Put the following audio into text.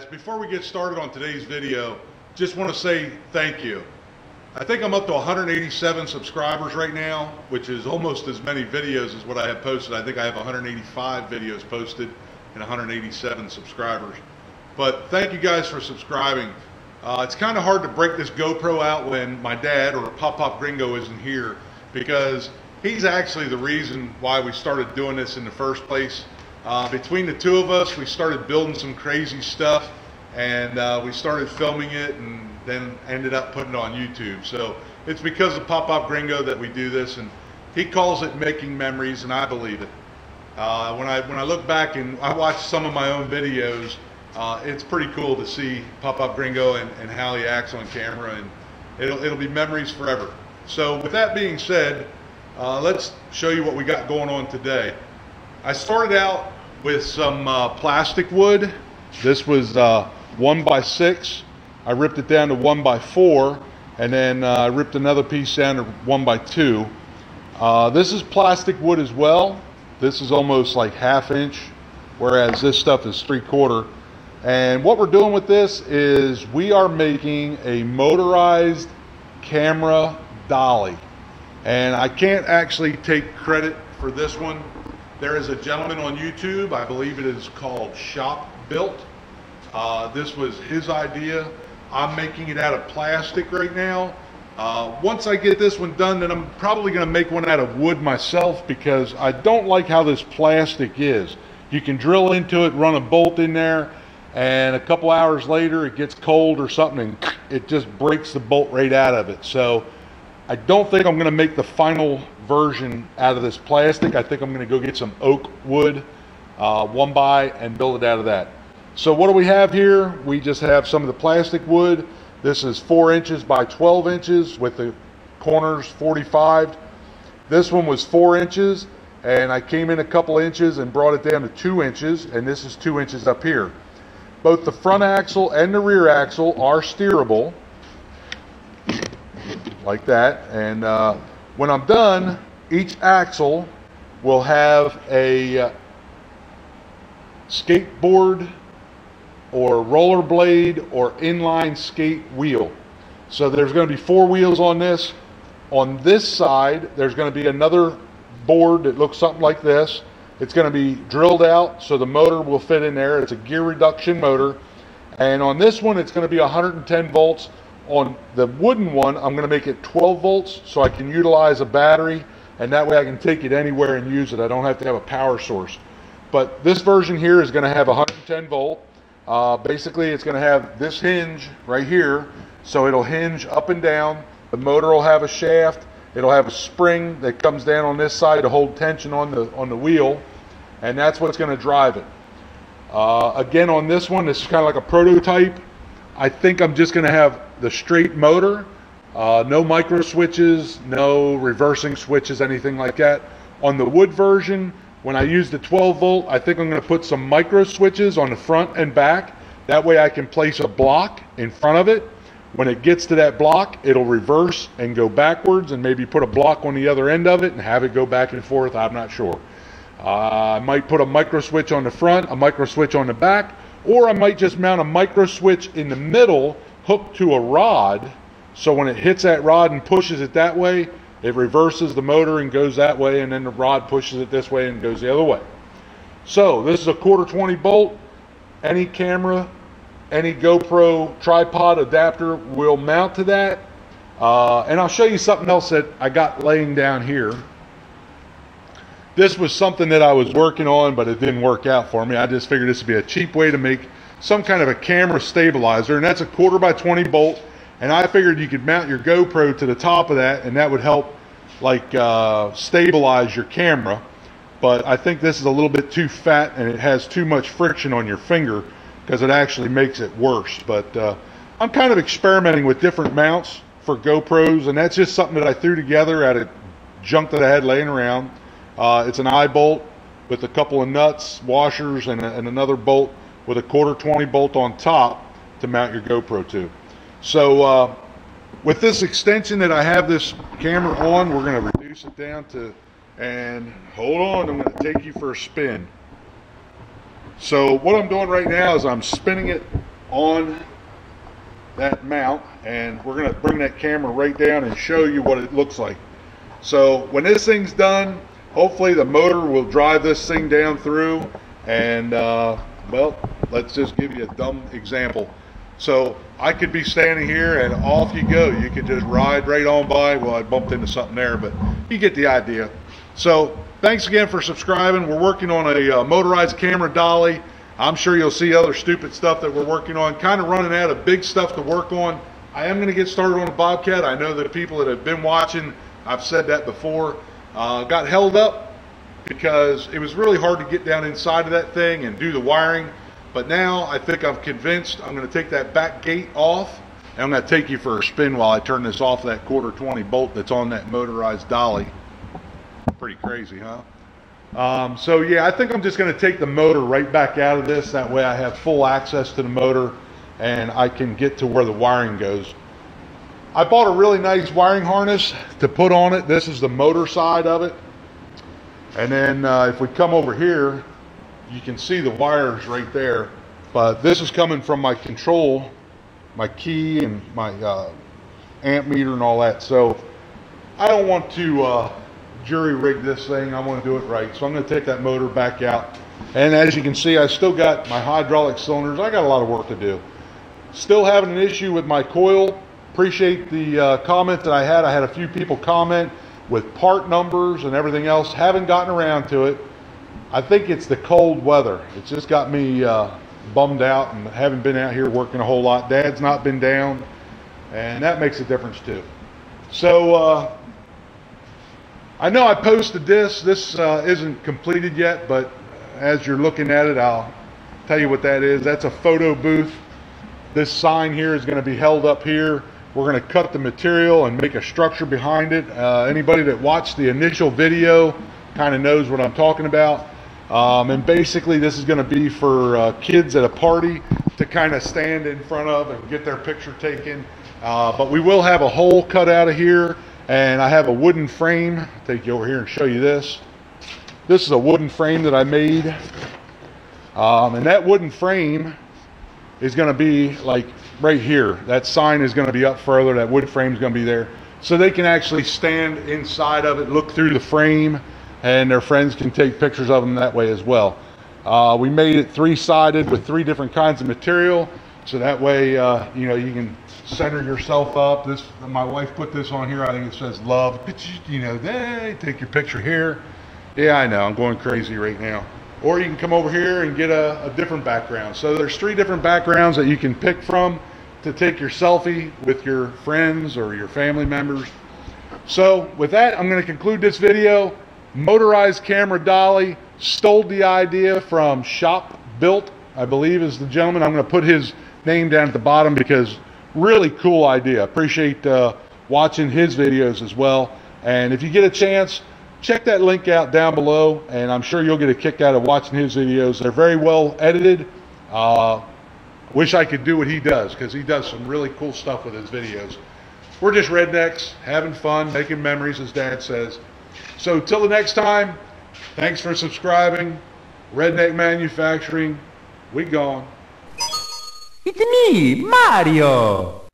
Before we get started on today's video, just want to say thank you. I think I'm up to 187 subscribers right now, which is almost as many videos as what I have posted. I think I have 185 videos posted and 187 subscribers. But thank you guys for subscribing. It's kind of hard to break this GoPro out when my dad, or Pop Gringo, isn't here, because he's actually the reason why we started doing this in the first place. Between the two of us, we started building some crazy stuff, and we started filming it and then ended up putting it on YouTube. So it's because of Pop Gringo that we do this, and he calls it making memories, and I believe it. When I look back and I watch some of my own videos, it's pretty cool to see Pop Gringo and how he acts on camera, and it'll be memories forever. So with that being said, let's show you what we got going on today. I started out with some plastic wood. This was 1x6. I ripped it down to 1x4, and then I ripped another piece down to 1x2. This is plastic wood as well. This is almost like 1/2 inch, whereas this stuff is 3/4. And what we're doing with this is we are making a motorized camera dolly. And I can't actually take credit for this one. There is a gentleman on YouTube, I believe it is called Shop Built. This was his idea. I'm making it out of plastic right now. Once I get this one done, then I'm probably going to make one out of wood myself, because I don't like how this plastic is. You can drill into it, run a bolt in there, and a couple hours later it gets cold or something and it just breaks the bolt right out of it. So I don't think I'm going to make the final version out of this plastic. I think I'm going to go get some oak wood, 1x, and build it out of that. So what do we have here? We just have some of the plastic wood. This is 4 inches by 12 inches with the corners 45. This one was 4 inches, and I came in a couple inches and brought it down to 2 inches, and this is 2 inches up here. Both the front axle and the rear axle are steerable, like that. And when I'm done, each axle will have a skateboard or rollerblade or inline skate wheel. So there's going to be 4 wheels on this. On this side, there's going to be another board that looks something like this. It's going to be drilled out so the motor will fit in there. It's a gear reduction motor. And on this one, it's going to be 110 volts. On the wooden one, I'm going to make it 12 volts so I can utilize a battery, and that way I can take it anywhere and use it. I don't have to have a power source. But this version here is going to have 110 volt. Basically, it's going to have this hinge right here, so it'll hinge up and down. The motor will have a shaft. It'll have a spring that comes down on this side to hold tension on the wheel, and that's what's going to drive it. Again, on this one, this is kind of like a prototype. I think I'm just going to have the straight motor, no micro switches, no reversing switches, anything like that. On the wood version, when I use the 12 volt, I think I'm going to put some micro switches on the front and back. That way I can place a block in front of it. When it gets to that block, it'll reverse and go backwards, and maybe put a block on the other end of it and have it go back and forth. I'm not sure. I might put a micro switch on the front, a micro switch on the back, or I might just mount a micro switch in the middle hooked to a rod, so when it hits that rod and pushes it that way, it reverses the motor and goes that way, and then the rod pushes it this way and goes the other way. So this is a 1/4 bolt. Any camera, any GoPro tripod adapter will mount to that. And I'll show you something else that I got laying down here. This was something that I was working on, but it didn't work out for me. I just figured this would be a cheap way to make some kind of a camera stabilizer, and that's a 1/4x20 bolt. And I figured you could mount your GoPro to the top of that, and that would help like stabilize your camera. But I think this is a little bit too fat, and it has too much friction on your finger, because it actually makes it worse. But I'm kind of experimenting with different mounts for GoPros, and that's just something that I threw together out of junk that I had laying around. It's an eye bolt with a couple of nuts, washers, and another bolt with a 1/4x20 bolt on top to mount your GoPro to. So with this extension that I have this camera on, we're going to reduce it down to, and hold on, I'm going to take you for a spin. So what I'm doing right now is I'm spinning it on that mount, and we're going to bring that camera right down and show you what it looks like. So when this thing's done, hopefully the motor will drive this thing down through, and well, let's just give you a dumb example. So I could be standing here and off you go. You could just ride right on by. Well, I bumped into something there, but you get the idea. So thanks again for subscribing. We're working on a motorized camera dolly. I'm sure you'll see other stupid stuff that we're working on. Kind of running out of big stuff to work on. I am going to get started on a Bobcat. I know that people that have been watching, I've said that before, got held up because it was really hard to get down inside of that thing and do the wiring. But now I think I'm convinced. I'm going to take that back gate off, and I'm going to take you for a spin while I turn this off, that 1/4 bolt that's on that motorized dolly. Pretty crazy, huh? So yeah, I think I'm just going to take the motor right back out of this. That way I have full access to the motor and I can get to where the wiring goes. I bought a really nice wiring harness to put on it. This is the motor side of it. And then if we come over here, you can see the wires right there. But this is coming from my control, my key and my amp meter and all that. So I don't want to jury rig this thing. I want to do it right. So I'm going to take that motor back out. And as you can see, I still got my hydraulic cylinders. I got a lot of work to do. Still having an issue with my coil. Appreciate the comment that I had. I had a few people comment with part numbers and everything else. Haven't gotten around to it. I think it's the cold weather. It's just got me bummed out, and haven't been out here working a whole lot. Dad's not been down, and that makes a difference too. So I know I posted this. This isn't completed yet, but as you're looking at it, I'll tell you what that is. That's a photo booth. This sign here is going to be held up here. We're going to cut the material and make a structure behind it. Anybody that watched the initial video kind of knows what I'm talking about. And basically this is going to be for kids at a party to kind of stand in front of and get their picture taken. But we will have a hole cut out of here, and I have a wooden frame. I'll take you over here and show you this. This is a wooden frame that I made. And that wooden frame is going to be like right here. That sign is going to be up further. That wood frame is going to be there. So they can actually stand inside of it, look through the frame, and their friends can take pictures of them that way as well. We made it 3-sided with 3 different kinds of material, so that way you know, you can center yourself up. This, my wife put this on here. I think it says love. You know, hey, take your picture here. Yeah, I know, I'm going crazy right now. Or you can come over here and get a different background. So there's 3 different backgrounds that you can pick from to take your selfie with your friends or your family members. So with that, I'm going to conclude this video. Motorized camera dolly. Stole the idea from Shop Built, I believe is the gentleman. I'm going to put his name down at the bottom because really cool idea. Appreciate watching his videos as well. And if you get a chance, check that link out down below, and I'm sure you'll get a kick out of watching his videos. They're very well edited. Wish I could do what he does, because he does some really cool stuff with his videos. We're just rednecks, having fun, making memories, as Dad says. So till the next time, thanks for subscribing. Redneck Manufacturing, we gone. It's me, Mario.